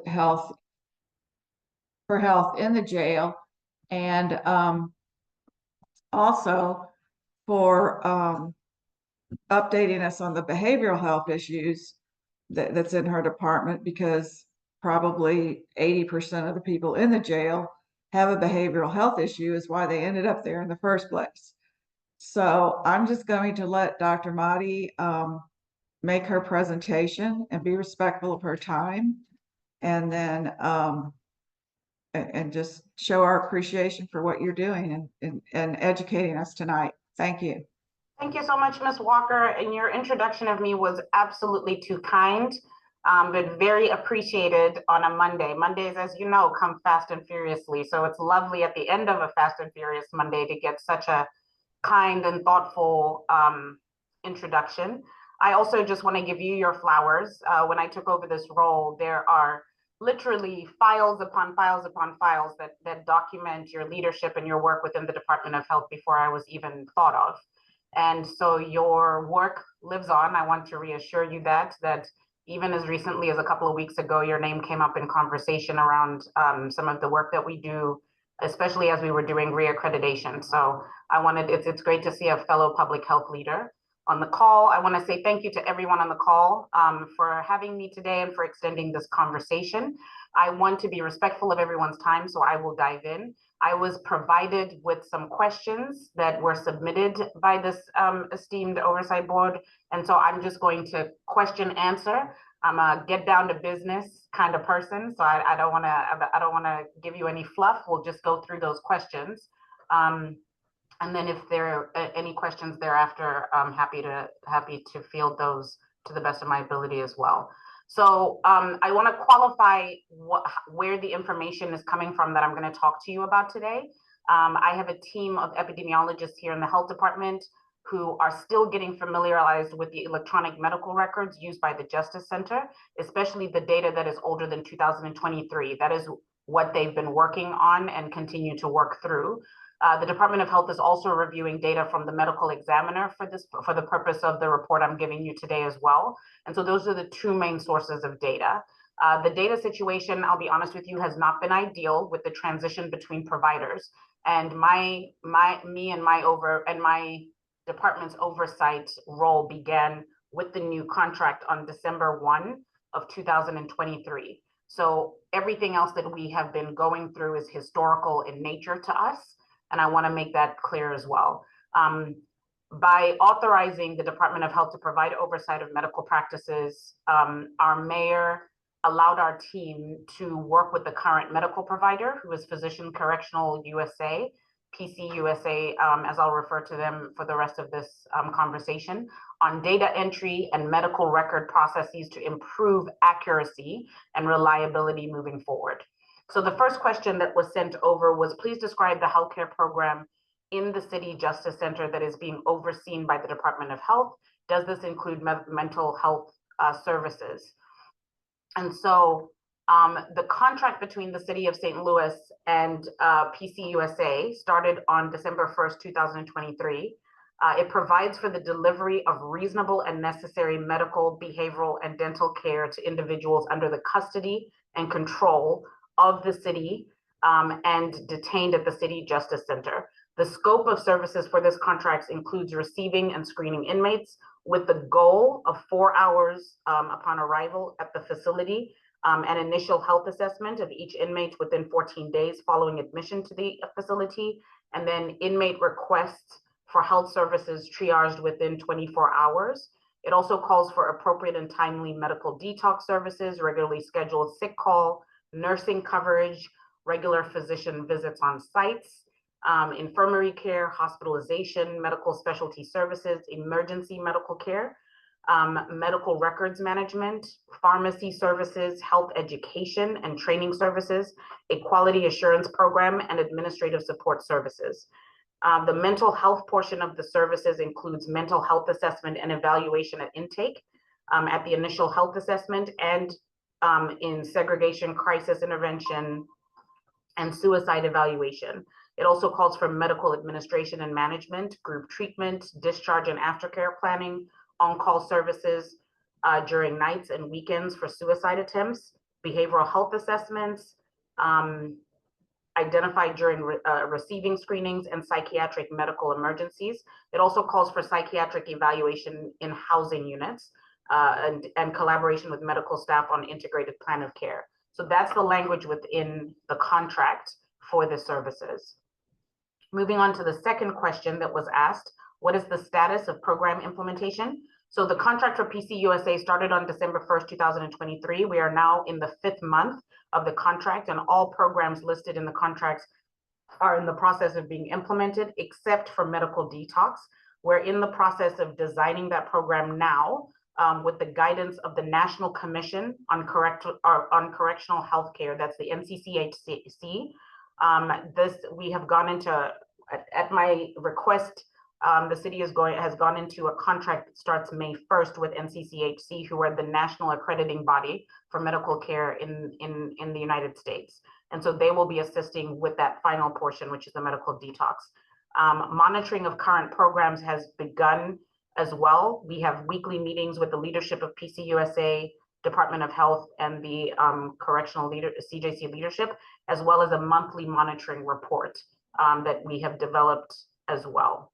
health in the jail, and also for updating us on the behavioral health issues that's in her department, because probably 80% of the people in the jail have a behavioral health issue, is why they ended up there in the first place. So I'm just going to let Dr. Mahdi make her presentation and be respectful of her time, and then and just show our appreciation for what you're doing and educating us tonight. Thank you. Thank you so much, Ms. Walker. And your introduction of me was absolutely too kind, but very appreciated on a Monday. Mondays, as you know, come fast and furiously. So it's lovely at the end of a fast and furious Monday to get such a kind and thoughtful introduction. I also just want to give you your flowers. When I took over this role, there are literally files upon files upon files that document your leadership and your work within the Department of Health before I was even thought of. And so your work lives on. I want to reassure you that even as recently as a couple of weeks ago, your name came up in conversation around some of the work that we do, especially as we were doing reaccreditation. So it's great to see a fellow public health leader on the call. I want to say thank you to everyone on the call for having me today and for extending this conversation. I want to be respectful of everyone's time, so I will dive in. I was provided with some questions that were submitted by this esteemed oversight board, and so I'm just going to question answer. I'm a get down to business kind of person, so I don't want to give you any fluff. We'll just go through those questions, and then if there are any questions thereafter, I'm happy to field those to the best of my ability as well. So I want to qualify where the information is coming from that I'm going to talk to you about today. I have a team of epidemiologists here in the health department who are still getting familiarized with the electronic medical records used by the Justice Center, especially the data that is older than 2023. That is what they've been working on and continue to work through. The Department of Health is also reviewing data from the medical examiner for the purpose of the report I'm giving you today as well. And so those are the two main sources of data. The data situation, I'll be honest with you, has not been ideal with the transition between providers. And my department's oversight role began with the new contract on December 1 of 2023. So everything else that we have been going through is historical in nature to us. And I want to make that clear as well. By authorizing the Department of Health to provide oversight of medical practices, our mayor allowed our team to work with the current medical provider, who is Physician Correctional USA, PCUSA, as I'll refer to them for the rest of this conversation, on data entry and medical record processes to improve accuracy and reliability moving forward. So the first question that was sent over was, please describe the healthcare program in the City Justice Center that is being overseen by the Department of Health. Does this include mental health services? And so the contract between the City of St. Louis and PCUSA started on December 1st, 2023. It provides for the delivery of reasonable and necessary medical, behavioral, and dental care to individuals under the custody and control of the city and detained at the City Justice Center. The scope of services for this contract includes receiving and screening inmates with the goal of 4 hours upon arrival at the facility, an initial health assessment of each inmate within 14 days following admission to the facility, and then inmate requests for health services triaged within 24 hours. It also calls for appropriate and timely medical detox services, regularly scheduled sick call, nursing coverage, regular physician visits on sites, infirmary care, hospitalization, medical specialty services, emergency medical care, medical records management, pharmacy services, health education and training services, a quality assurance program, and administrative support services. The mental health portion of the services includes mental health assessment and evaluation at intake, at the initial health assessment, and in segregation, crisis intervention, and suicide evaluation. It also calls for medical administration and management, group treatment, discharge and aftercare planning, on-call services during nights and weekends for suicide attempts, behavioral health assessments, identified during receiving screenings, and psychiatric medical emergencies. It also calls for psychiatric evaluation in housing units and collaboration with medical staff on integrated plan of care. So that's the language within the contract for the services. Moving on to the second question that was asked, what is the status of program implementation? So the contract for PCUSA started on December 1st, 2023. We are now in the 5th month of the contract, and all programs listed in the contracts are in the process of being implemented, except for medical detox. We're in the process of designing that program now with the guidance of the National Commission on Correctional Healthcare. That's the NCCHC. We have gone into, at my request, the city has gone into a contract that starts May 1st with NCCHC, who are the national accrediting body for medical care in the United States. And so they will be assisting with that final portion, which is the medical detox. Monitoring of current programs has begun as well. We have weekly meetings with the leadership of PCUSA, Department of Health, and the CJC leadership, as well as a monthly monitoring report that we have developed as well.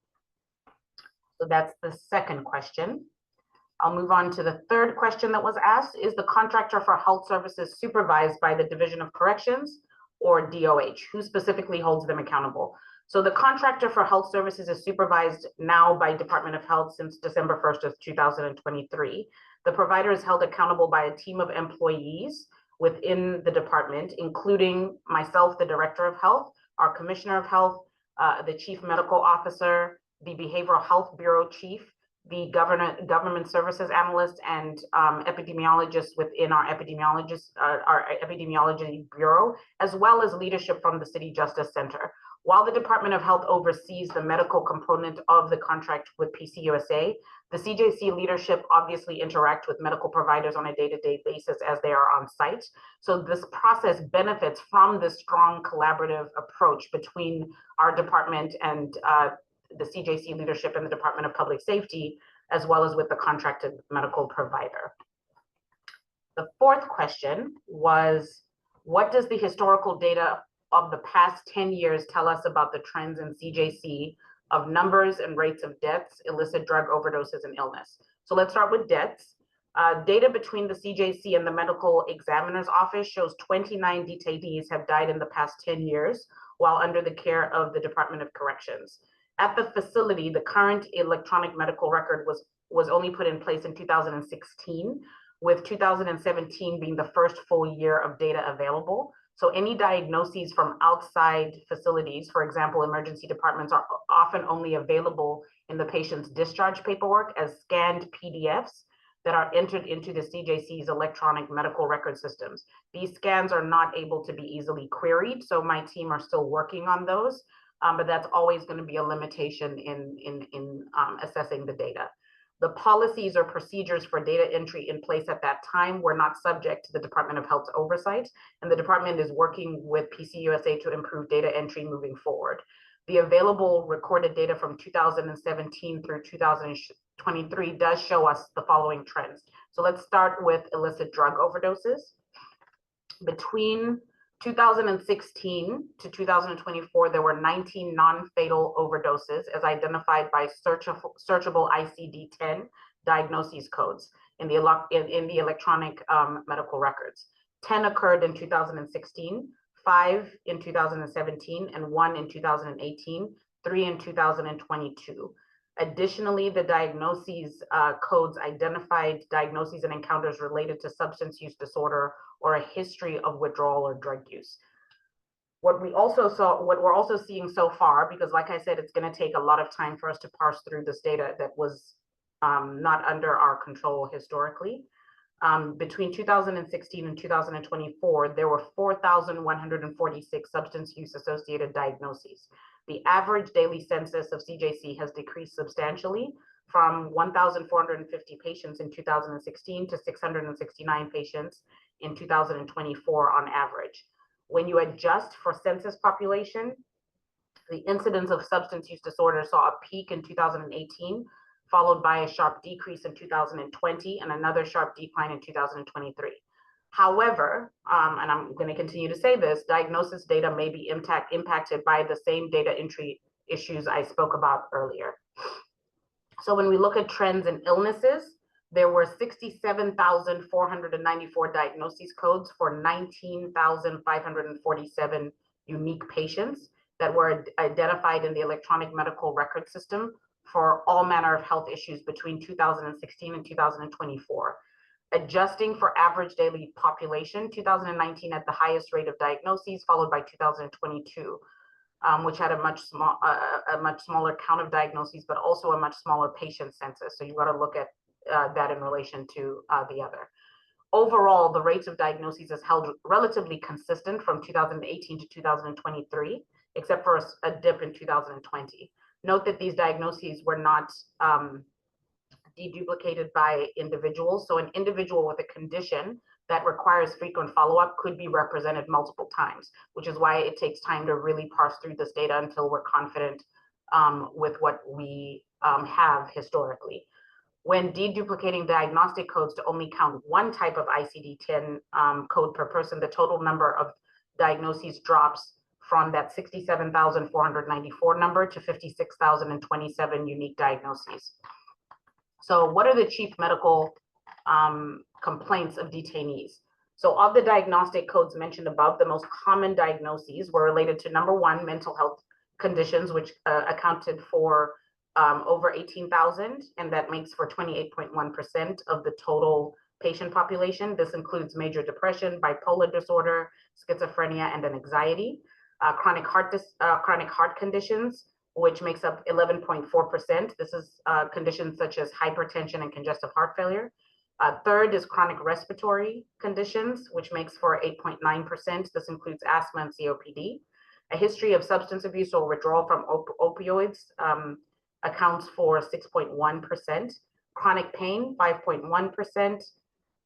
So that's the second question. I'll move on to the third question that was asked. Is the contractor for health services supervised by the Division of Corrections or DOH? Who specifically holds them accountable? So the contractor for health services is supervised now by Department of Health since December 1st of 2023. The provider is held accountable by a team of employees within the department, including myself, the Director of Health, our Commissioner of Health, the Chief Medical Officer, the Behavioral Health Bureau Chief, the Government Services Analyst, and epidemiologists within our epidemiology bureau, as well as leadership from the City Justice Center. While the Department of Health oversees the medical component of the contract with PCUSA, the CJC leadership obviously interact with medical providers on a day-to-day basis as they are on site. So this process benefits from the strong collaborative approach between our department and the CJC leadership and the Department of Public Safety, as well as with the contracted medical provider. The fourth question was, what does the historical data of the past 10 years tell us about the trends in CJC of numbers and rates of deaths, illicit drug overdoses, and illness? So let's start with deaths. Data between the CJC and the Medical Examiner's Office shows 29 detainees have died in the past 10 years while under the care of the Department of Corrections. At the facility, the current electronic medical record was only put in place in 2016, with 2017 being the first full year of data available. So any diagnoses from outside facilities, for example, emergency departments, are often only available in the patient's discharge paperwork as scanned PDFs that are entered into the CJC's electronic medical record systems. These scans are not able to be easily queried, so my team are still working on those. But that's always going to be a limitation in assessing the data. The policies or procedures for data entry in place at that time were not subject to the Department of Health's oversight, and the department is working with PCUSA to improve data entry moving forward. The available recorded data from 2017 through 2023 does show us the following trends. So let's start with illicit drug overdoses. Between 2016 to 2024, there were 19 non-fatal overdoses as identified by searchable ICD-10 diagnoses codes in the electronic medical records. 10 occurred in 2016, 5 in 2017, and 1 in 2018, 3 in 2022. Additionally, the diagnoses codes identified diagnoses and encounters related to substance use disorder or a history of withdrawal or drug use. What we're also seeing so far, because like I said, it's going to take a lot of time for us to parse through this data that was not under our control historically. Between 2016 and 2024, there were 4,146 substance use associated diagnoses. The average daily census of CJC has decreased substantially from 1,450 patients in 2016 to 669 patients in 2024 on average. When you adjust for census population, the incidence of substance use disorder saw a peak in 2018, followed by a sharp decrease in 2020 and another sharp decline in 2023. However, and I'm going to continue to say this, diagnosis data may be impacted by the same data entry issues I spoke about earlier. So when we look at trends in illnesses, there were 67,494 diagnoses codes for 19,547 unique patients that were identified in the electronic medical record system for all manner of health issues between 2016 and 2024. Adjusting for average daily population, 2019 had the highest rate of diagnoses, followed by 2022, which had a much smaller count of diagnoses, but also a much smaller patient census. So you got to look at that in relation to the other. Overall, the rates of diagnoses has held relatively consistent from 2018 to 2023, except for a dip in 2020. Note that these diagnoses were not deduplicated by individuals. So an individual with a condition that requires frequent follow-up could be represented multiple times, which is why it takes time to really parse through this data until we're confident with what we have historically. When deduplicating diagnostic codes to only count one type of ICD-10 code per person, the total number of diagnoses drops from that 67,494 number to 56,027 unique diagnoses. So what are the chief medical complaints of detainees? So of the diagnostic codes mentioned above, the most common diagnoses were related to number one, mental health conditions, which accounted for over 18,000, and that makes for 28.1% of the total patient population. This includes major depression, bipolar disorder, schizophrenia, and an anxiety. Chronic heart conditions, which makes up 11.4%. This is conditions such as hypertension and congestive heart failure. Third is chronic respiratory conditions, which makes for 8.9%. This includes asthma and COPD. A history of substance abuse or withdrawal from opioids accounts for 6.1%. Chronic pain, 5.1%.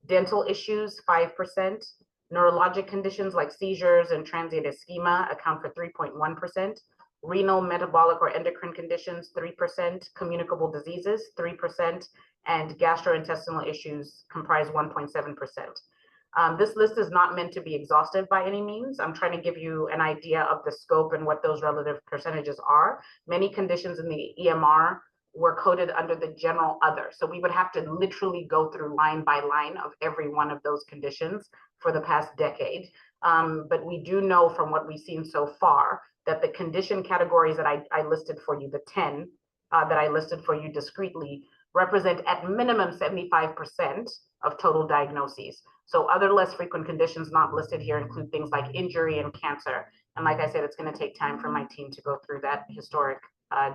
Dental issues, 5%. Neurologic conditions like seizures and transient ischemia account for 3.1%. Renal, metabolic, or endocrine conditions, 3%, communicable diseases, 3%, and gastrointestinal issues comprise 1.7%. This list is not meant to be exhaustive by any means. I'm trying to give you an idea of the scope and what those relative percentages are. Many conditions in the EMR were coded under the general other. So we would have to literally go through line by line of every one of those conditions for the past decade. But we do know from what we've seen so far that the condition categories that I listed for you, the 10 that I listed for you discretely, represent at minimum 75% of total diagnoses. So other less frequent conditions not listed here include things like injury and cancer. And like I said, it's going to take time for my team to go through that historic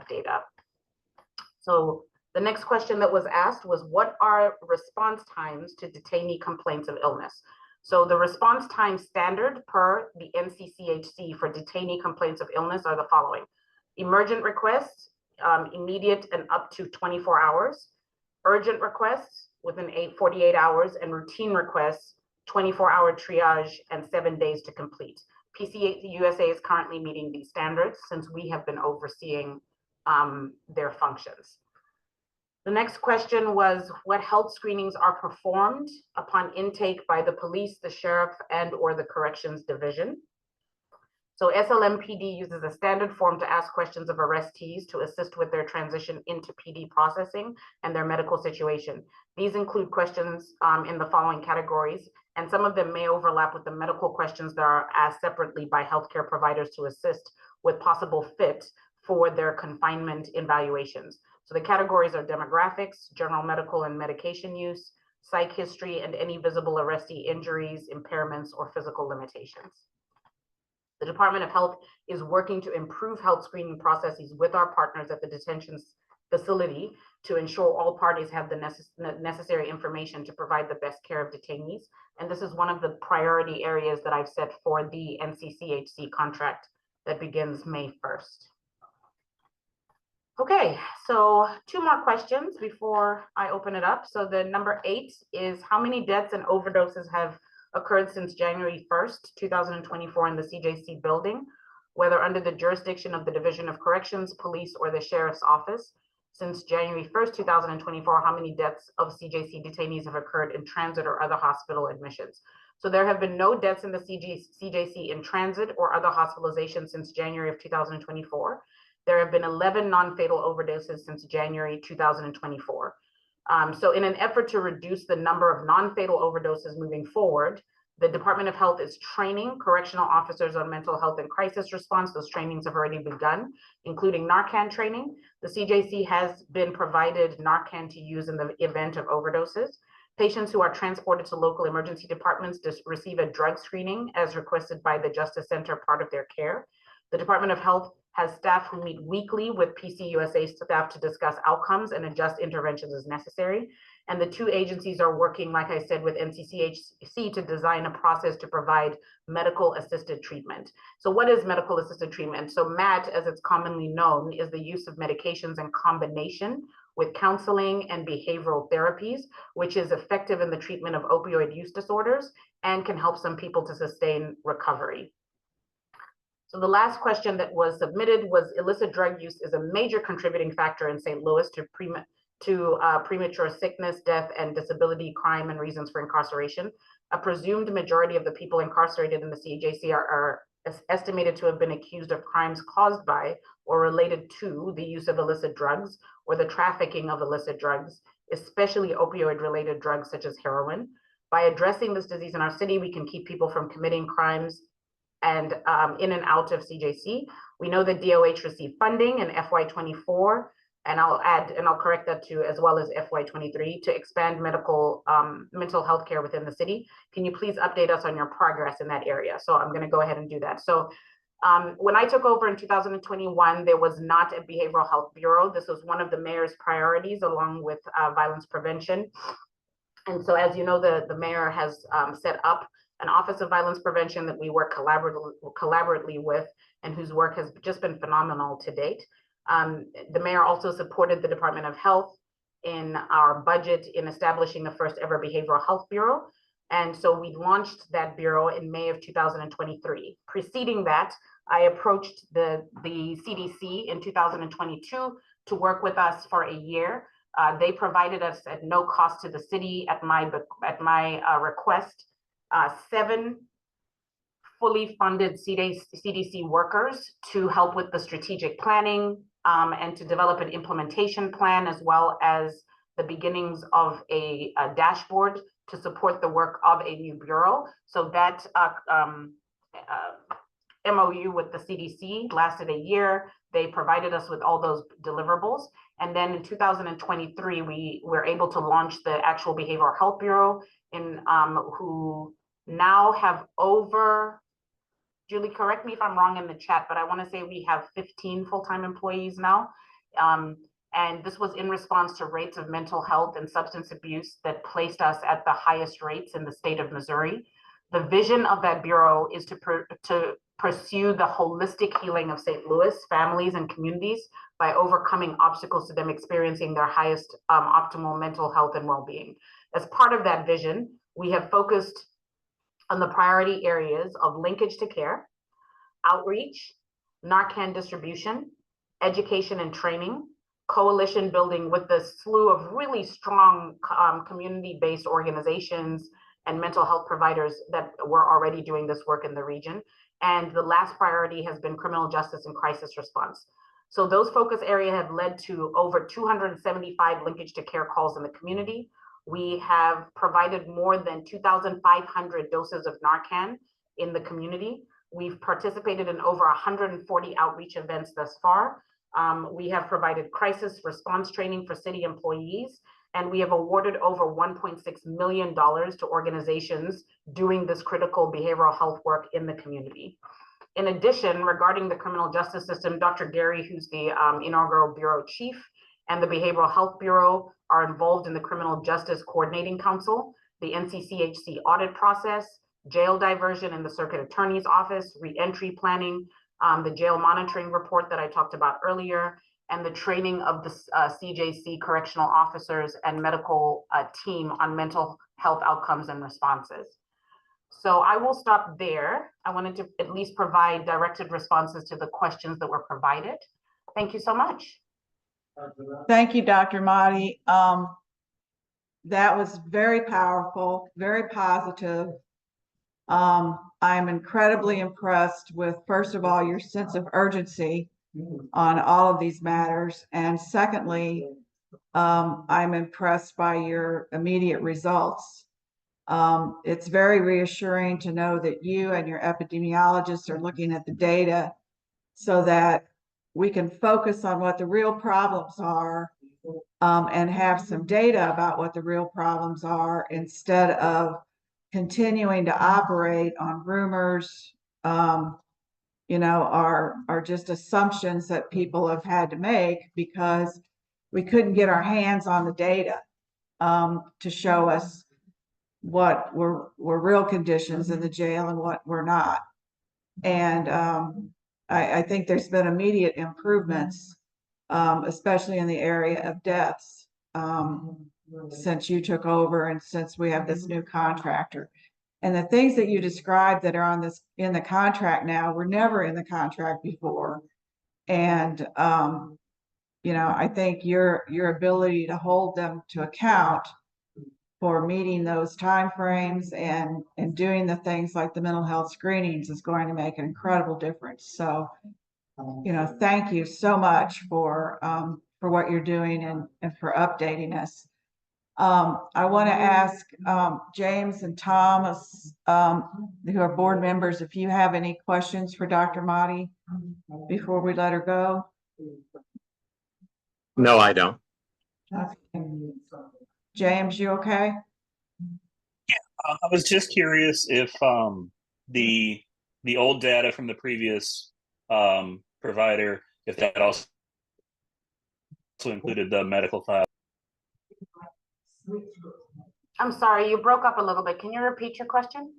data. So the next question that was asked was, what are response times to detainee complaints of illness? So the response time standard per the NCCHC for detainee complaints of illness are the following: emergent requests, immediate and up to 24 hours, urgent requests within 48 hours, and routine requests, 24-hour triage and 7 days to complete. PCA USA is currently meeting these standards since we have been overseeing their functions. The next question was, what health screenings are performed upon intake by the police, the sheriff, and/or the corrections division? So SLMPD uses a standard form to ask questions of arrestees to assist with their transition into PD processing and their medical situation. These include questions in the following categories, and some of them may overlap with the medical questions that are asked separately by healthcare providers to assist with possible fit for their confinement evaluations. So the categories are demographics, general medical and medication use, psych history, and any visible arrestee injuries, impairments, or physical limitations. The Department of Health is working to improve health screening processes with our partners at the detention facility to ensure all parties have the necessary information to provide the best care of detainees. And this is one of the priority areas that I've set for the NCCHC contract that begins May 1st. Okay, so 2 more questions before I open it up. So the number 8 is, how many deaths and overdoses have occurred since January 1st, 2024 in the CJC building, whether under the jurisdiction of the Division of Corrections, Police, or the Sheriff's Office? Since January 1st, 2024, how many deaths of CJC detainees have occurred in transit or other hospital admissions? So there have been no deaths in the CJC in transit or other hospitalizations since January of 2024. There have been 11 non-fatal overdoses since January 2024. So in an effort to reduce the number of non-fatal overdoses moving forward, the Department of Health is training correctional officers on mental health and crisis response. Those trainings have already begun, including Narcan training. The CJC has been provided Narcan to use in the event of overdoses. Patients who are transported to local emergency departments receive a drug screening as requested by the Justice Center, part of their care. The Department of Health has staff who meet weekly with PCUSA staff to discuss outcomes and adjust interventions as necessary. And the two agencies are working, like I said, with NCCHC to design a process to provide medical assisted treatment. So what is medical assisted treatment? So MAT, as it's commonly known, is the use of medications in combination with counseling and behavioral therapies, which is effective in the treatment of opioid use disorders and can help some people to sustain recovery. So the last question that was submitted was illicit drug use is a major contributing factor in St. Louis to premature sickness, death, and disability, crime, and reasons for incarceration. A presumed majority of the people incarcerated in the CJC are estimated to have been accused of crimes caused by or related to the use of illicit drugs or the trafficking of illicit drugs, especially opioid-related drugs such as heroin. By addressing this disease in our city, we can keep people from committing crimes and in and out of CJC. We know that DOH received funding in FY24, and I'll correct that too, as well as FY23, to expand mental health care within the city. Can you please update us on your progress in that area? So I'm gonna go ahead and do that. So when I took over in 2021, there was not a behavioral health bureau. This was one of the mayor's priorities along with violence prevention. And so as you know, the mayor has set up an Office of Violence Prevention that we work collaboratively with and whose work has just been phenomenal to date. The mayor also supported the Department of Health in our budget in establishing the first ever behavioral health bureau. And so we launched that bureau in May of 2023. Preceding that, I approached the CDC in 2022 to work with us for a year. They provided us at no cost to the city at my request 7 fully funded CDC workers to help with the strategic planning and to develop an implementation plan, as well as the beginnings of a dashboard to support the work of a new bureau. So that MOU with the CDC lasted a year. They provided us with all those deliverables. And then in 2023, we were able to launch the actual Behavioral Health Bureau, who now have over, Julie, correct me if I'm wrong in the chat, but I want to say we have 15 full-time employees now. And this was in response to rates of mental health and substance abuse that placed us at the highest rates in the state of Missouri. The vision of that bureau is to pursue the holistic healing of St. Louis families and communities by overcoming obstacles to them experiencing their highest optimal mental health and well-being. As part of that vision, we have focused on the priority areas of linkage to care, outreach, Narcan distribution, education and training, coalition building with the slew of really strong community-based organizations and mental health providers that were already doing this work in the region. And the last priority has been criminal justice and crisis response. So those focus areas have led to over 275 linkage to care calls in the community. We have provided more than 2,500 doses of Narcan in the community. We've participated in over 140 outreach events thus far. We have provided crisis response training for city employees, and we have awarded over $1.6 million to organizations doing this critical behavioral health work in the community. In addition, regarding the criminal justice system, Dr. Gary, who's the inaugural bureau chief, and the Behavioral Health Bureau are involved in the Criminal Justice Coordinating Council, the NCCHC audit process, jail diversion in the Circuit Attorney's Office, re-entry planning, the jail monitoring report that I talked about earlier, and the training of the CJC correctional officers and medical team on mental health outcomes and responses. So I will stop there. I wanted to at least provide directed responses to the questions that were provided. Thank you so much. Thank you, Dr. Mahdi. That was very powerful, very positive. I'm incredibly impressed with, first of all, your sense of urgency on all of these matters. And secondly, I'm impressed by your immediate results. It's very reassuring to know that you and your epidemiologists are looking at the data so that we can focus on what the real problems are, and have some data about what the real problems are instead of continuing to operate on rumors, are just assumptions that people have had to make because we couldn't get our hands on the data to show us what were real conditions in the jail and what were not. And I think there's been immediate improvements, especially in the area of deaths, since you took over and since we have this new contractor. And the things that you described that are in the contract now were never in the contract before. And I think your ability to hold them to account for meeting those timeframes and doing the things like the mental health screenings is going to make an incredible difference. So, thank you so much for what you're doing and for updating us. I want to ask James and Thomas, who are board members, if you have any questions for Dr. Motti before we let her go. No, I don't. James, you okay? I was just curious if the old data from the previous provider, if that also included the medical file. I'm sorry, you broke up a little bit. Can you repeat your question?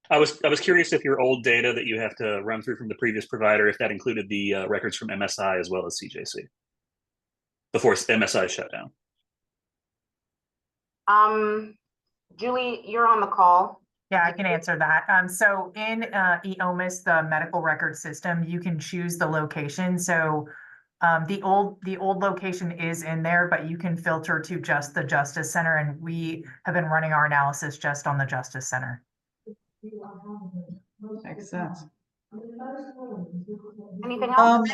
I was curious if your old data that you have to run through from the previous provider, if that included the records from MSI as well as CJC before MSI shut down. Julie, you're on the call. Yeah, I can answer that. So in EOMIS, the medical record system, you can choose the location. So the old location is in there, but you can filter to just the Justice Center, and we have been running our analysis just on the Justice Center. Makes sense. Anything else?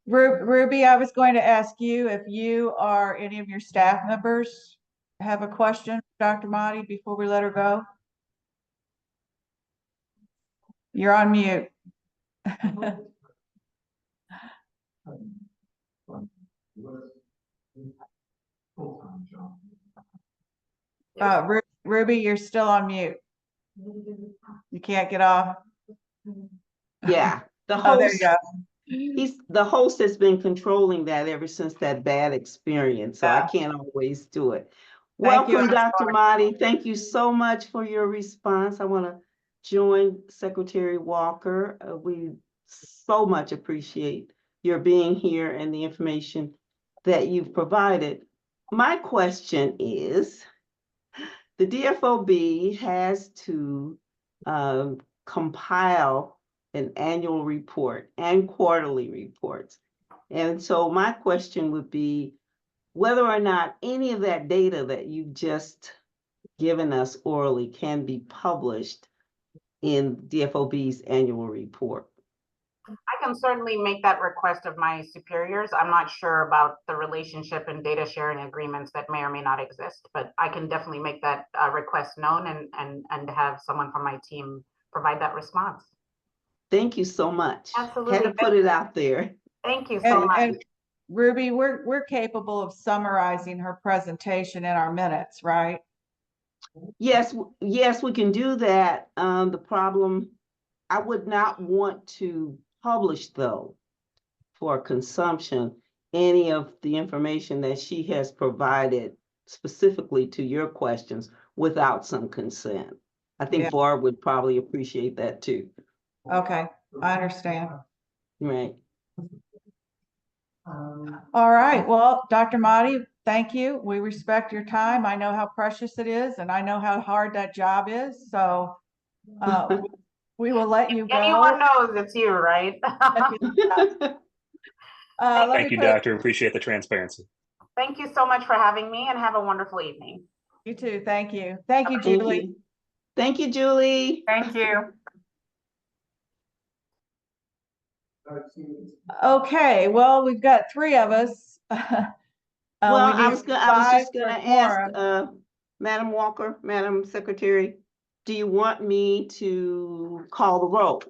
Ruby, I was going to ask you if you or any of your staff members have a question for Dr. Motti before we let her go. You're on mute. Ruby, you're still on mute. You can't get off. Yeah, the Oh, there host, you go. the host has been controlling that ever since that bad experience, so Yeah. I can't always do it. Thank you. Welcome, Dr. Motti. Thank you so much for your response. I want to join Secretary Walker. We so much appreciate your being here and the information that you've provided. My question is, the DFOB has to compile an annual report and quarterly reports. And so my question would be whether or not any of that data that you've just given us orally can be published in DFOB's annual report. I can certainly make that request of my superiors. I'm not sure about the relationship and data sharing agreements that may or may not exist, but I can definitely make that request known and have someone from my team provide that response. Thank you so much. Absolutely. Had to put it out there. Thank you so much. And Ruby, we're capable of summarizing her presentation in our minutes, right? Yes, we can do that. The problem, I would not want to publish, though, for consumption, any of the information that she has provided specifically to your questions without some consent. I think Barb would probably appreciate that too. Okay, I understand. Right. All right. Well, Dr. Motti, thank you. We respect your time. I know how precious it is, and I know how hard that job is. So we will let you go. Anyone knows it's you, right? Thank you, Doctor. Appreciate the transparency. Thank you so much for having me, and have a wonderful evening. You too. Thank you. Thank you, Julie. Thank you, Julie. Thank you. Okay, well, we've got three of us. Well, We I need was five just for gonna a ask, quorum. Madam Walker, Madam Secretary, do you want me to call the roll?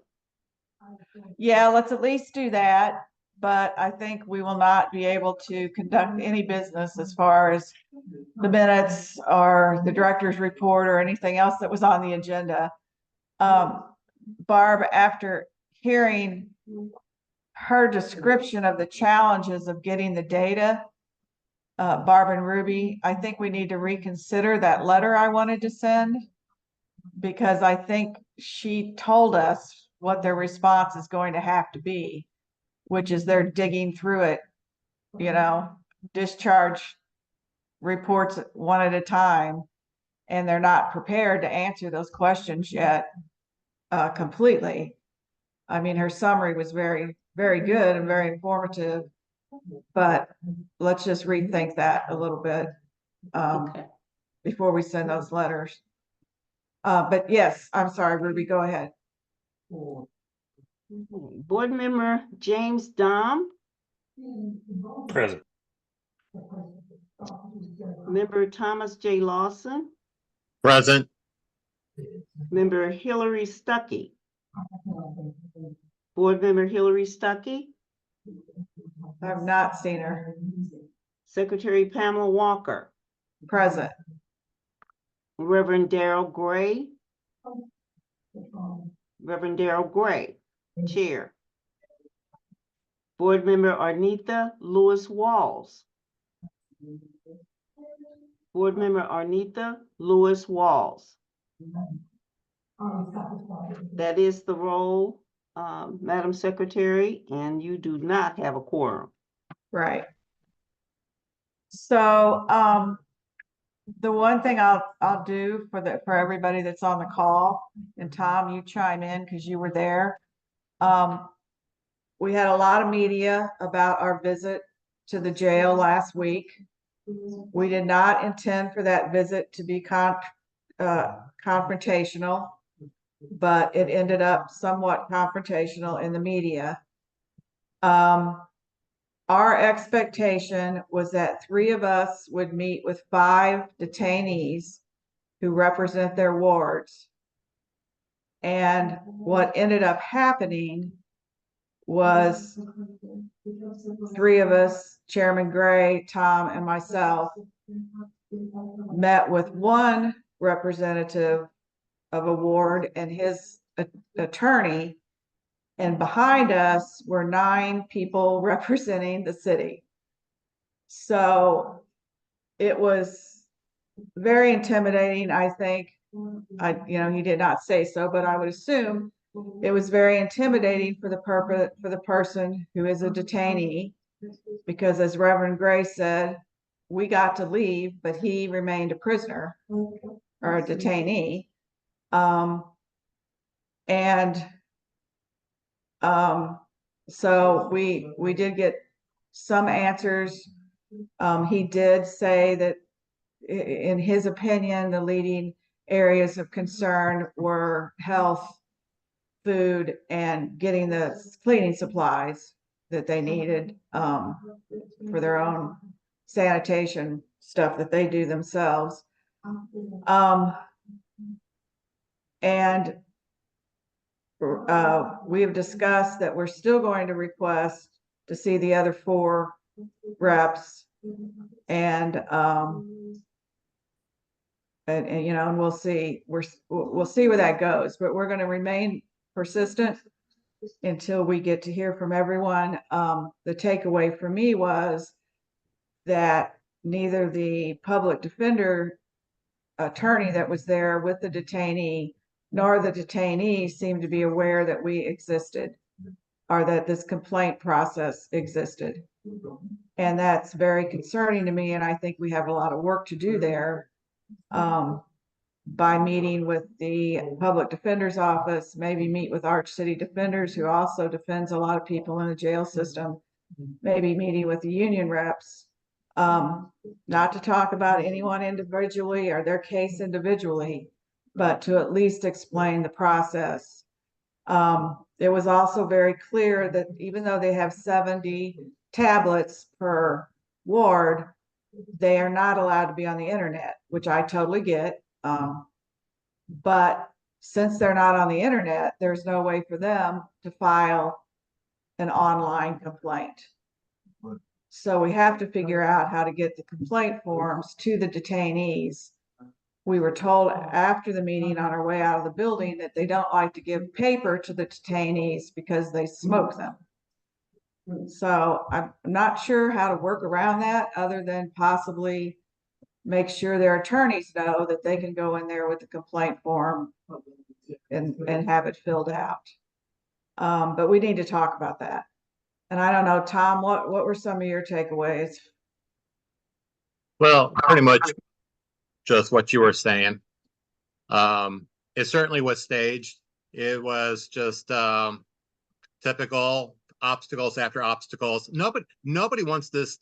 Yeah, let's at least do that, but I think we will not be able to conduct any business as far as the minutes or the director's report or anything else that was on the agenda. Barb, after hearing her description of the challenges of getting the data, Barb and Ruby, I think we need to reconsider that letter I wanted to send, because I think she told us what their response is going to have to be, which is they're digging through it, discharge reports one at a time, and they're not prepared to answer those questions yet completely. I mean, her summary was very, very good and very informative, but let's just rethink that a little bit Okay. before we send those letters. But yes, I'm sorry, Ruby, go ahead. Board Member James Dom, Present. Member Thomas J. Lawson, Present. Member Hillary Stuckey. Board Member Hillary Stuckey, I've not seen her. Secretary Pamela Walker, Present. Reverend Darrell Gray, Chair. Board Member Arnita Lewis Walls. Board Member Arnita Lewis Walls. That is the roll, Madam Secretary, and you do not have a quorum. Right. So the one thing I'll do for everybody that's on the call, and Tom, you chime in because you were there. We had a lot of media about our visit to the jail last week. We did not intend for that visit to be confrontational, but it ended up somewhat confrontational in the media. Our expectation was that 3 of us would meet with 5 detainees who represent their wards. And what ended up happening was 3 of us, Chairman Gray, Tom, and myself, met with 1 representative of a ward and his attorney, and behind us were 9 people representing the city. So it was very intimidating, I think. He did not say so, but I would assume it was very intimidating for the person who is a detainee, because as Reverend Gray said, we got to leave, but he remained a prisoner or a detainee. So we did get some answers. He did say that in his opinion, the leading areas of concern were health, food, and getting the cleaning supplies that they needed for their own sanitation stuff that they do themselves. And we have discussed that we're still going to request to see the other 4 reps, and we'll see. We'll see where that goes, but we're going to remain persistent until we get to hear from everyone. The takeaway for me was that neither the public defender attorney that was there with the detainee nor the detainee seemed to be aware that we existed, or that this complaint process existed. And that's very concerning to me, and I think we have a lot of work to do there. By meeting with the public defender's office, maybe meet with Arch City Defenders, who also defends a lot of people in the jail system, maybe meeting with the union reps, not to talk about anyone individually or their case individually, but to at least explain the process. It was also very clear that even though they have 70 tablets per ward, they are not allowed to be on the internet, which I totally get. But since they're not on the internet, there's no way for them to file an online complaint. So we have to figure out how to get the complaint forms to the detainees. We were told after the meeting on our way out of the building that they don't like to give paper to the detainees because they smoke them. So I'm not sure how to work around that other than possibly make sure their attorneys know that they can go in there with the complaint form and have it filled out. But we need to talk about that. And I don't know, Tom, what were some of your takeaways? Well, pretty much just what you were saying. It certainly was staged. It was just typical obstacles after obstacles. Nobody wants this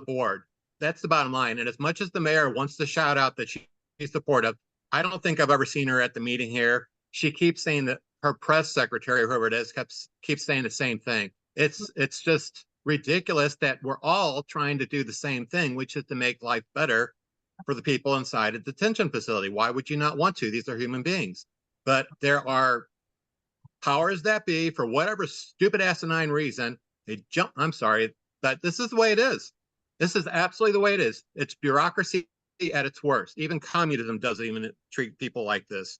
board. That's the bottom line. And as much as the mayor wants to shout out that she's supportive, I don't think I've ever seen her at the meeting here. She keeps saying that her press secretary, whoever it is, keeps saying the same thing. It's just ridiculous that we're all trying to do the same thing, which is to make life better for the people inside a detention facility. Why would you not want to? These are human beings. But there are powers that be, for whatever stupid asinine reason, they jump. I'm sorry, but this is the way it is. This is absolutely the way it is. It's bureaucracy at its worst. Even communism doesn't even treat people like this.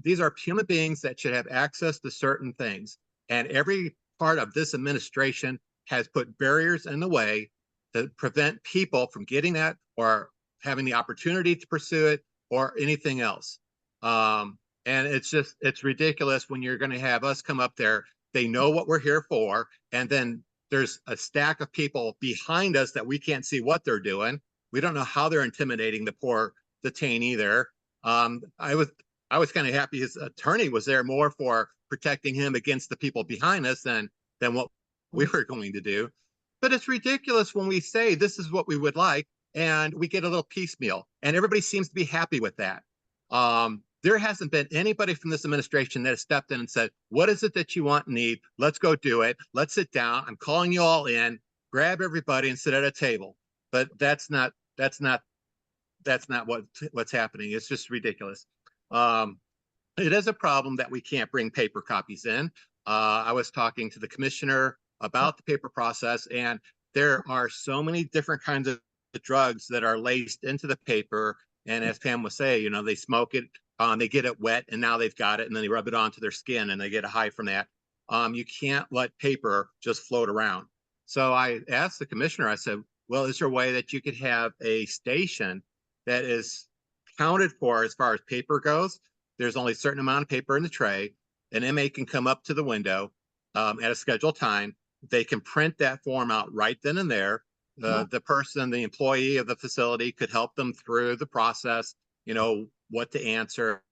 These are human beings that should have access to certain things. And every part of this administration has put barriers in the way to prevent people from getting that or having the opportunity to pursue it or anything else. And it's ridiculous when you're going to have us come up there. They know what we're here for. And then there's a stack of people behind us that we can't see what they're doing. We don't know how they're intimidating the poor detainee there. I was kind of happy his attorney was there more for protecting him against the people behind us than what we were going to do. But it's ridiculous when we say this is what we would like and we get a little piecemeal and everybody seems to be happy with that. There hasn't been anybody from this administration that has stepped in and said, what is it that you want and need? Let's go do it. Let's sit down. I'm calling you all in, grab everybody and sit at a table. But that's not what's happening. It's just ridiculous. It is a problem that we can't bring paper copies in. I was talking to the commissioner about the paper process, and there are so many different kinds of drugs that are laced into the paper. And as Pam was saying, they smoke it, they get it wet, and now they've got it, and then they rub it onto their skin, and they get a high from that. You can't let paper just float around. So I asked the commissioner, I said, well, is there a way that you could have a station that is counted for as far as paper goes? There's only a certain amount of paper in the tray. An inmate can come up to the window at a scheduled time. They can print that form out right then and there. The person, the employee of the facility could help them through the process, what to answer.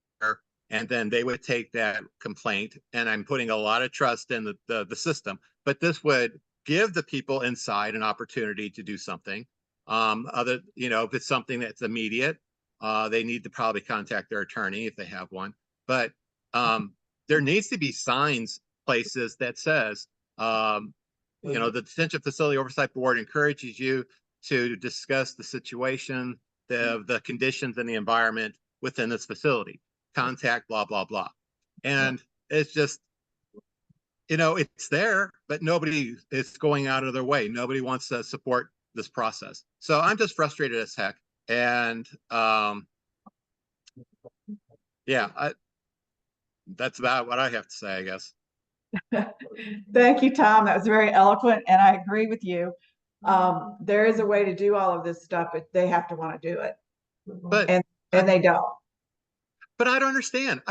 And then they would take that complaint. And I'm putting a lot of trust in the system. But this would give the people inside an opportunity to do something. If it's something that's immediate, they need to probably contact their attorney if they have one. But there needs to be signs places that says, the Detention Facility Oversight Board encourages you to discuss the situation, the conditions and the environment within this facility. Contact blah, blah, blah. And it's just, it's there, but nobody is going out of their way. Nobody wants to support this process. So I'm just frustrated as heck. And that's about what I have to say, I guess. Thank you, Tom. That was very eloquent, and I agree with you. There is a way to do all of this stuff, but they have to want to do it. But and they don't. But I don't understand.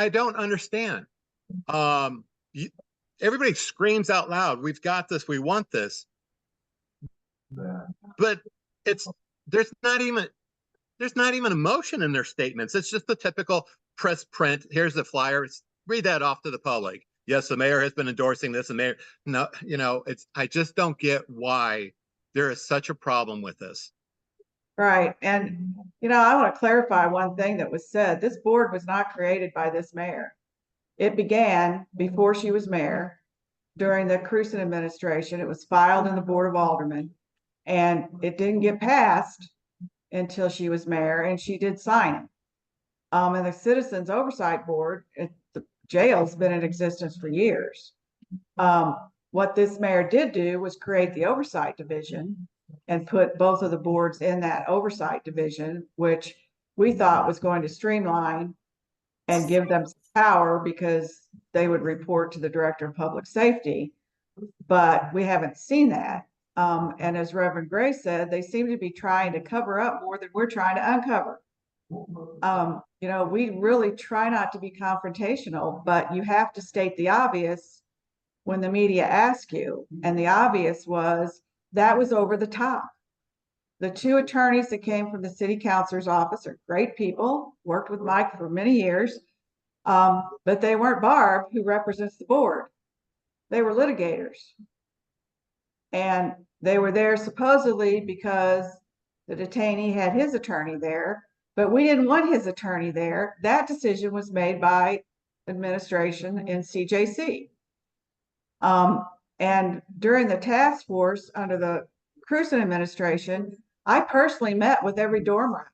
Everybody screams out loud, we've got this, we want this. But there's not even emotion in their statements. It's just the typical press print. Here's the flyer. Read that off to the public. Yes, the mayor has been endorsing this. And mayor, no, I just don't get why there is such a problem with this. Right. And, I want to clarify one thing that was said. This board was not created by this mayor. It began before she was mayor during the Cruzen administration. It was filed in the Board of Aldermen and it didn't get passed until she was mayor and she did sign it. And the Citizens Oversight Board, the jail's been in existence for years. What this mayor did do was create the Oversight Division and put both of the boards in that Oversight Division, which we thought was going to streamline and give them power because they would report to the Director of Public Safety. But we haven't seen that. And as Reverend Gray said, they seem to be trying to cover up more than we're trying to uncover. We really try not to be confrontational, but you have to state the obvious when the media ask you. And the obvious was that was over the top. The two attorneys that came from the city councilor's office are great people, worked with Mike for many years, but they weren't Barb, who represents the board. They were litigators. And they were there supposedly because the detainee had his attorney there, but we didn't want his attorney there. That decision was made by administration in CJC. And during the task force under the Cruzen administration, I personally met with every dorm rep.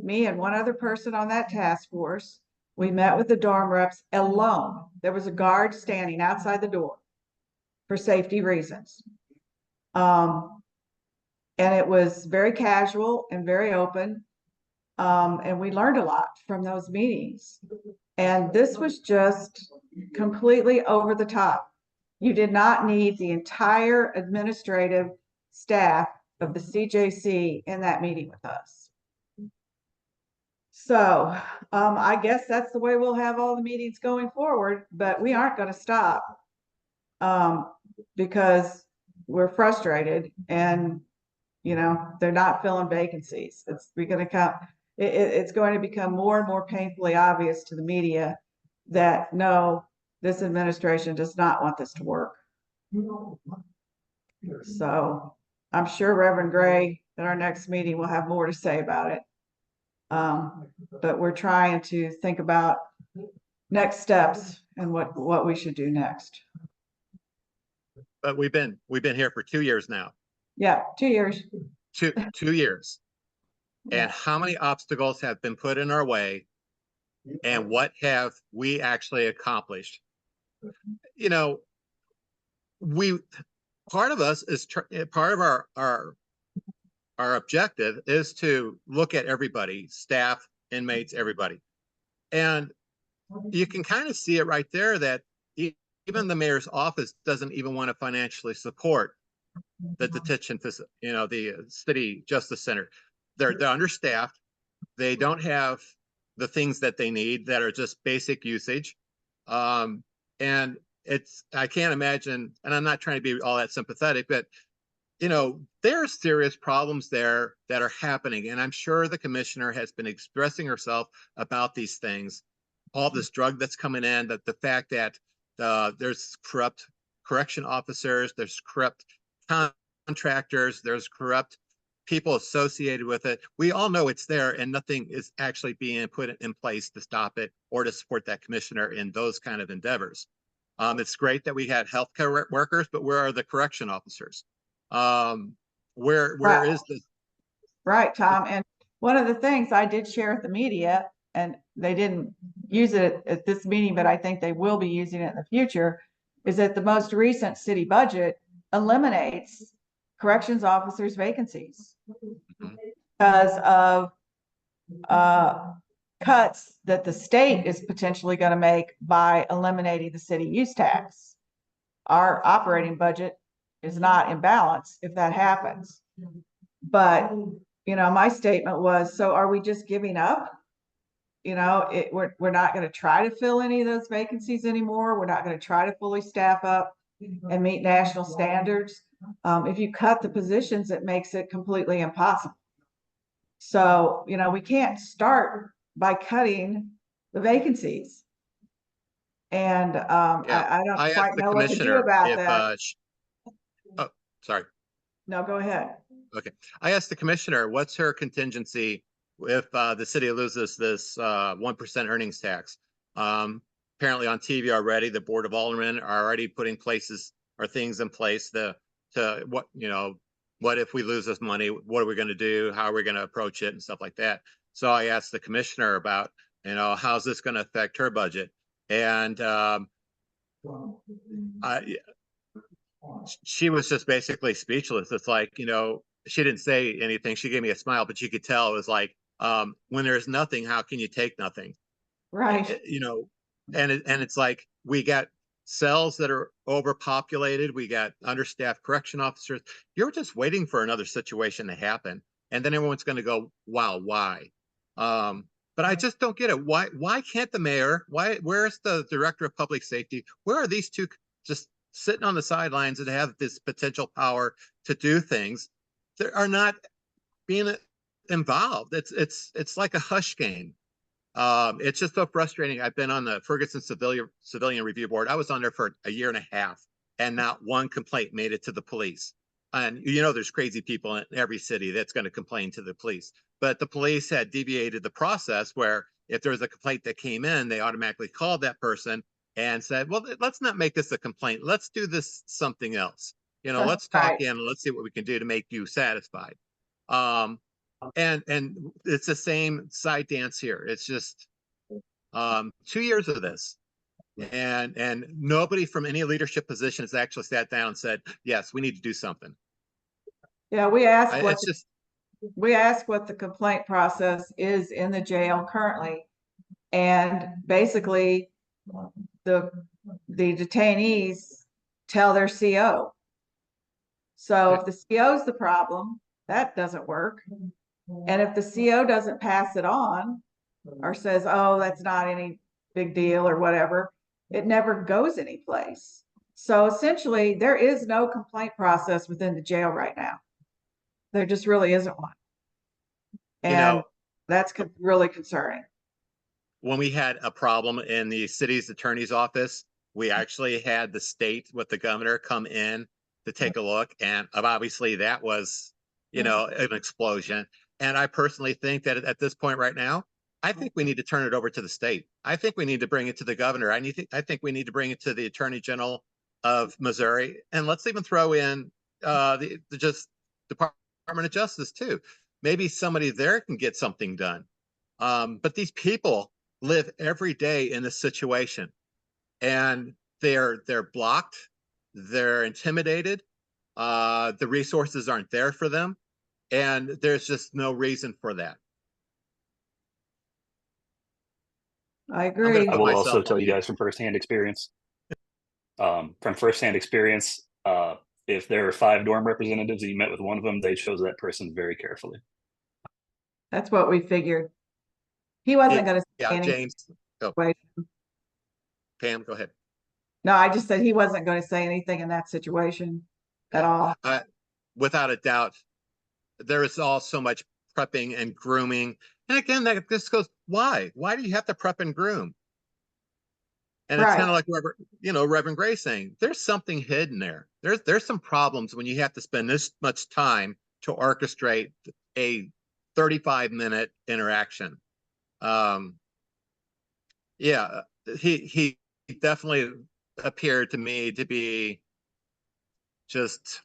Me and one other person on that task force, we met with the dorm reps alone. There was a guard standing outside the door for safety reasons. And it was very casual and very open. And we learned a lot from those meetings. And this was just completely over the top. You did not need the entire administrative staff of the CJC in that meeting with us. So I guess that's the way we'll have all the meetings going forward, but we aren't going to stop because we're frustrated and, they're not filling vacancies. It's going to become more and more painfully obvious to the media that no, this administration does not want this to work. So I'm sure Reverend Gray at our next meeting will have more to say about it. But we're trying to think about next steps and what we should do next. But we've been here for 2 years now. Yeah, 2 years. 2 years. And how many obstacles have been put in our way? And what have we actually accomplished? Part of us is part of our objective is to look at everybody, staff, inmates, everybody. And you can kind of see it right there that even the mayor's office doesn't even want to financially support the detention, the city justice center. They're understaffed. They don't have the things that they need that are just basic usage. And I can't imagine, and I'm not trying to be all that sympathetic, but there's serious problems there that are happening. And I'm sure the commissioner has been expressing herself about these things, all this drug that's coming in, that the fact that there's corrupt correction officers, there's corrupt contractors, there's corrupt people associated with it. We all know it's there and nothing is actually being put in place to stop it or to support that commissioner in those kind of endeavors. It's great that we had healthcare workers, but where are the correction officers? Where is this? Right, Tom. And one of the things I did share with the media, and they didn't use it at this meeting, but I think they will be using it in the future, is that the most recent city budget eliminates corrections officers' vacancies because of cuts that the state is potentially going to make by eliminating the city use tax. Our operating budget is not in balance if that happens. But, my statement was, so are we just giving up? We're not going to try to fill any of those vacancies anymore. We're not going to try to fully staff up and meet national standards. If you cut the positions, it makes it completely impossible. So, we can't start by cutting the vacancies. And I don't quite know what to do about that. Oh, sorry. No, go ahead. Okay. I asked the commissioner, what's her contingency if the city loses this 1% earnings tax? Apparently on TV already, the Board of Aldermen are already putting places or things in place to what, you know, what if we lose this money? What are we going to do? How are we going to approach it and stuff like that? So I asked the commissioner about, you know, how's this going to affect her budget? And she was just basically speechless. It's like, you know, she didn't say anything. She gave me a smile, but you could tell it was like, when there's nothing, how can you take nothing? Right. You know, and it's like we got cells that are overpopulated. We got understaffed correction officers. You're just waiting for another situation to happen, and then everyone's going to go, "Wow, why?" But I just don't get it. Why can't the mayor? Where's the director of public safety? Where are these two just sitting on the sidelines and have this potential power to do things that are not being involved? It's like a hush game. It's just so frustrating. I've been on the Ferguson Civilian Review Board. I was on there for a year and a half, and not one complaint made it to the police. And you know, there's crazy people in every city that's going to complain to the police. But the police had deviated the process where if there was a complaint that came in, they automatically called that person and said, well, let's not make this a complaint. Let's do this something else. You know, let's talk Right. in and let's see what we can do to make you satisfied. And it's the same side dance here. It's just 2 years of this, and nobody from any leadership position has actually sat down and said, yes, we need to do something. Yeah, we asked what It's just the complaint process is in the jail currently. And basically the detainees tell their CO. So if the CO is the problem, that doesn't work. And if the CO doesn't pass it on or says, oh, that's not any big deal or whatever, it never goes anyplace. So essentially, there is no complaint process within the jail right now. There just really isn't one. you And know, that's really concerning. when we had a problem in the city's attorney's office, we actually had the state with the governor come in to take a look, and obviously that was, you know, an explosion. And I personally think that at this point right now, I think we need to turn it over to the state. I think we need to bring it to the governor. I think we need to bring it to the attorney general of Missouri, and let's even throw in the just Department of Justice too. Maybe somebody there can get something done. But these people live every day in this situation, and they're blocked, they're intimidated, the resources aren't there for them, and there's just no reason for that. I I'm gonna agree. I put will myself also tell on you mute. guys from firsthand experience. If there are 5 dorm representatives and you met with one of them, they chose that person very carefully. That's what we figured. He wasn't going to say Yeah, anything. James. Go. Pam, go ahead. No, I just said he wasn't going to say anything in that situation at all. Without a doubt, there is all so much prepping and grooming. And again, this goes, why? Why do you have to prep and groom? And it's kind of like Reverend Gray saying, there's something hidden there. There's some problems when you have to spend this much time to orchestrate a 35-minute interaction. Yeah, he definitely appeared to me to be just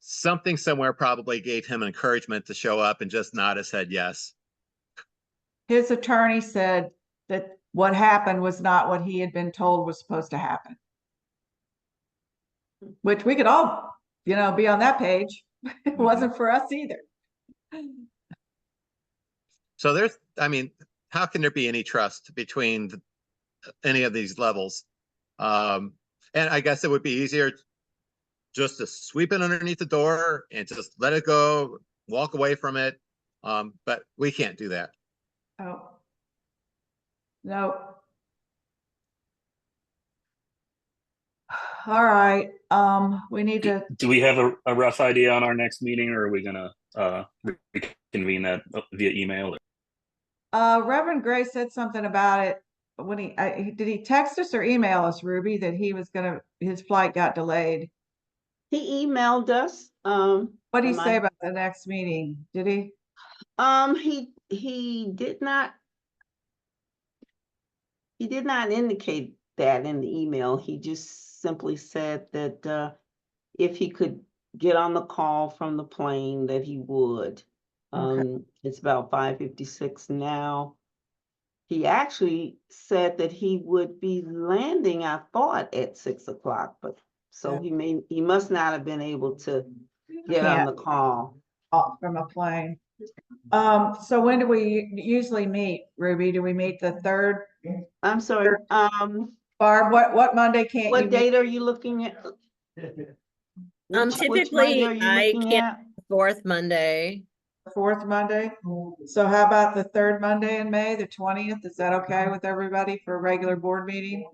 something somewhere probably gave him encouragement to show up and just nod his head yes. His attorney said that what happened was not what he had been told was supposed to happen. Which we could all, be on that page. It wasn't for us either. So how can there be any trust between any of these levels? And I guess it would be easier just to sweep it underneath the door and just let it go, walk away from it. But we can't do that. Oh. No. All right. We need to. Do we have a rough idea on our next meeting, or are we gonna reconvene that via email? Reverend Gray said something about it when did he text us or email us, Ruby, that he was his flight got delayed. He emailed us. What did he am say I- about the next meeting? Did he? He did not. He did not indicate that in the email. He just simply said that if he could get on the call from the plane, that he would. It's about 5:56 now. He actually said that he would be landing, I thought, at 6 o'clock, but so he must not have been able to get on the call. From a plane. So when do we usually meet, Ruby? Do we meet the third? I'm sorry, Barb, what Monday can't you what meet? date are you looking at? Which Typically, Monday are you I looking can't- at? Fourth Monday. Fourth Monday? So how about the third Monday in May, the 20th? Is that okay with everybody for a regular board meeting?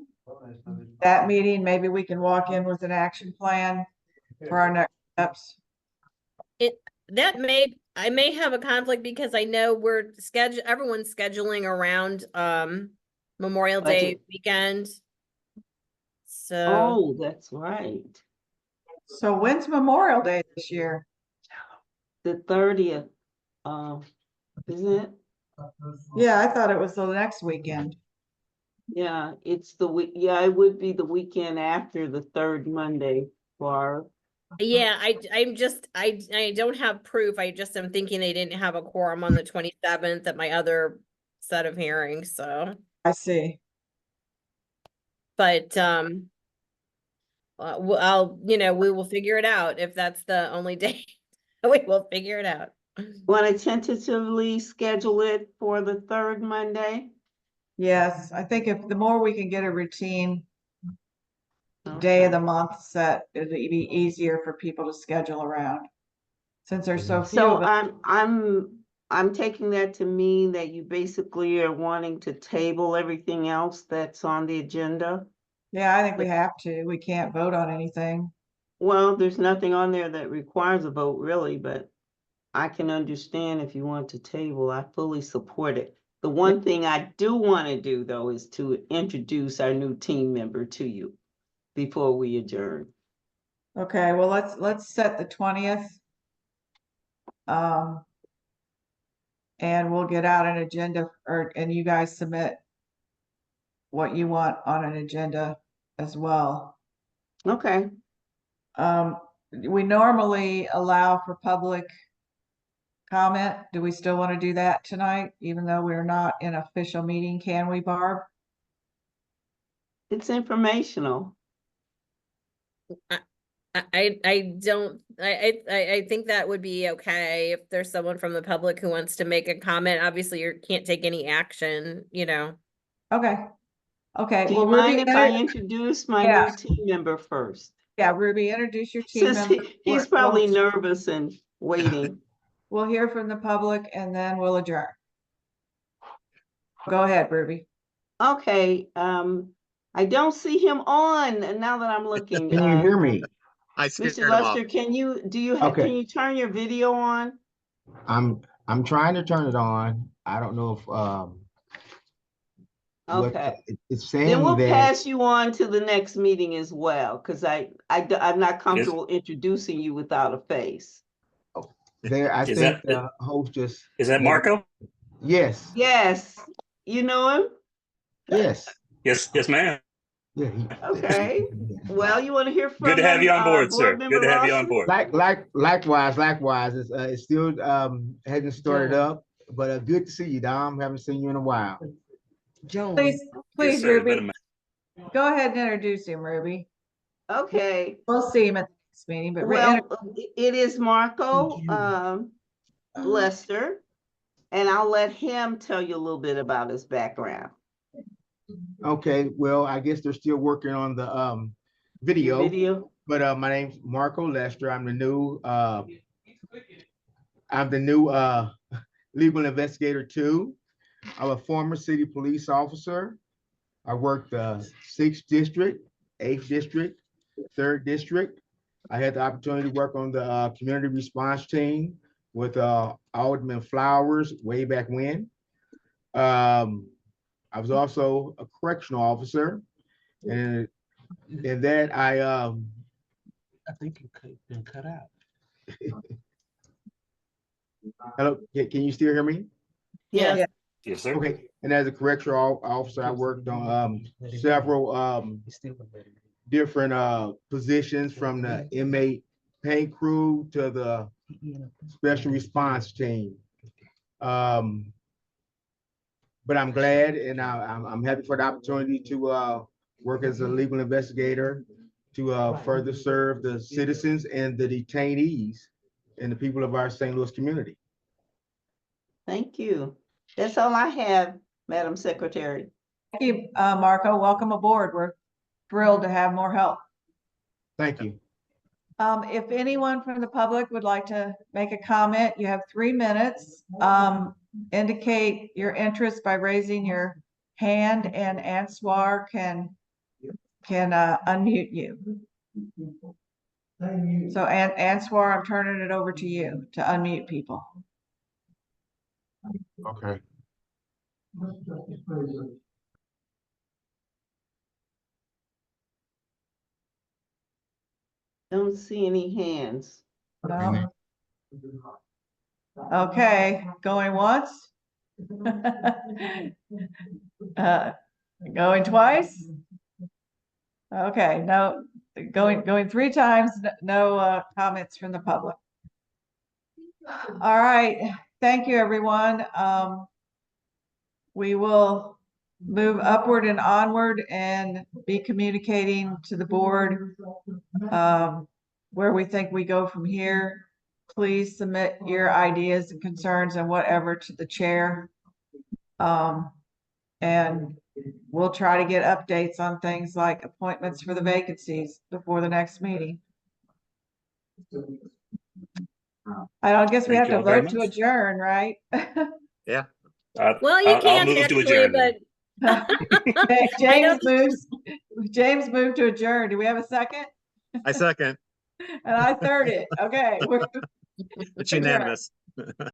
That meeting, maybe we can walk in with an action plan for our next steps. I may have a conflict because I know everyone's scheduling around Memorial Day Budget. weekend. So Oh, that's right. So when's Memorial Day this year? The 30th, isn't it? Yeah, I thought it was the next weekend. Yeah, it's the week, yeah, it would be the weekend after the third Monday for, yeah, I don't have proof. I just am thinking they didn't have a quorum on the 27th at my other set of hearings, so I see. but we will figure it out if that's the only day. We will figure it out. want to tentatively schedule it for the third Monday? Yes, I think if the more we can get a routine day of the month set, it'd be easier for people to schedule around. Since there's so few So of us. I'm taking that to mean that you basically are wanting to table everything else that's on the agenda? Yeah, I think we have to. We can't vote on anything. Well, there's nothing on there that requires a vote really, but I can understand if you want to table. I fully support it. The one thing I do want to do though is to introduce our new team member to you before we adjourn. Okay, well, let's set the 20th. And we'll get out an agenda and you guys submit what you want on an agenda as well. Okay. We normally allow for public comment. Do we still want to do that tonight, even though we're not in official meeting? Can we, Barb? It's informational. I think that would be okay if there's someone from the public who wants to make a comment. Obviously, you can't take any action, Okay. Okay. Do Well, you mind Ruby, if I introduce my Yeah. new team member first? yeah, Ruby, introduce your team Since member. he's probably nervous and waiting. We'll hear from the public and then we'll adjourn. Go ahead, Ruby. Okay, I don't see him on now that I'm looking. Can you hear me? I scared Mr. him off. Lester, can you Okay. can you turn your video on? I'm trying to turn it on. I don't know if Okay. it's Then saying we'll that pass you on to the next meeting as well, because I'm not comfortable introducing you without a face. there. I Is think that- the host just Is that Marco? Yes. Yes, you know him? Yes. Yes, ma'am. Yeah. Okay. Well, you want to hear from Good to have you on board, Board sir. Good Member to have you on Lawson? board. Likewise. It's still hasn't started up, but good to see you, Dom. Haven't seen you in a while. Please, Yes, please, sir. It's been a Ruby, minute. go ahead and introduce him, Ruby. Okay. We'll see him at the next meeting, but Well, it is Marco Lester, and I'll let him tell you a little bit about his background. Okay. Well, I guess they're still working on the video. But my name's Marco Lester. I'm the new legal investigator too. I'm a former city police officer. I worked the 6th district, 8th district, 3rd district. I had the opportunity to work on the community response team with Alderman Flowers way back when. I was also a correctional officer, and in that I think you been cut out. Hello, can you still hear me? Yes. Yeah. Yes, sir. Okay, and as a correctional officer, I worked on several different positions, from the inmate paint crew to the special response team. But I'm glad, and I'm happy for the opportunity to work as a legal investigator to further serve the citizens and the detainees and the people of our St. Louis community. Thank you. That's all I have, Madam Secretary. Thank you, Marco. Welcome aboard. We're thrilled to have more help. Thank you. If anyone from the public would like to make a comment, you have 3 minutes. Indicate your interest by raising your hand, and Answar can unmute you. So Answar, I'm turning it over to you to unmute people. Okay. Don't see any hands. No? Okay, going once? Going twice? Okay, no, going 3 times, no comments from the public. All right, thank you, everyone. We will move upward and onward and be communicating to the board where we think we go from here. Please submit your ideas and concerns and whatever to the chair. And we'll try to get updates on things like appointments for the vacancies before the next meeting. I guess we Thank have you to all very vote to much. adjourn, right? Yeah. Well, you I'll can't move to actually, adjourn then. but James moved to adjourn. Do we have a second? I second. And I third it. Okay. It's unanimous.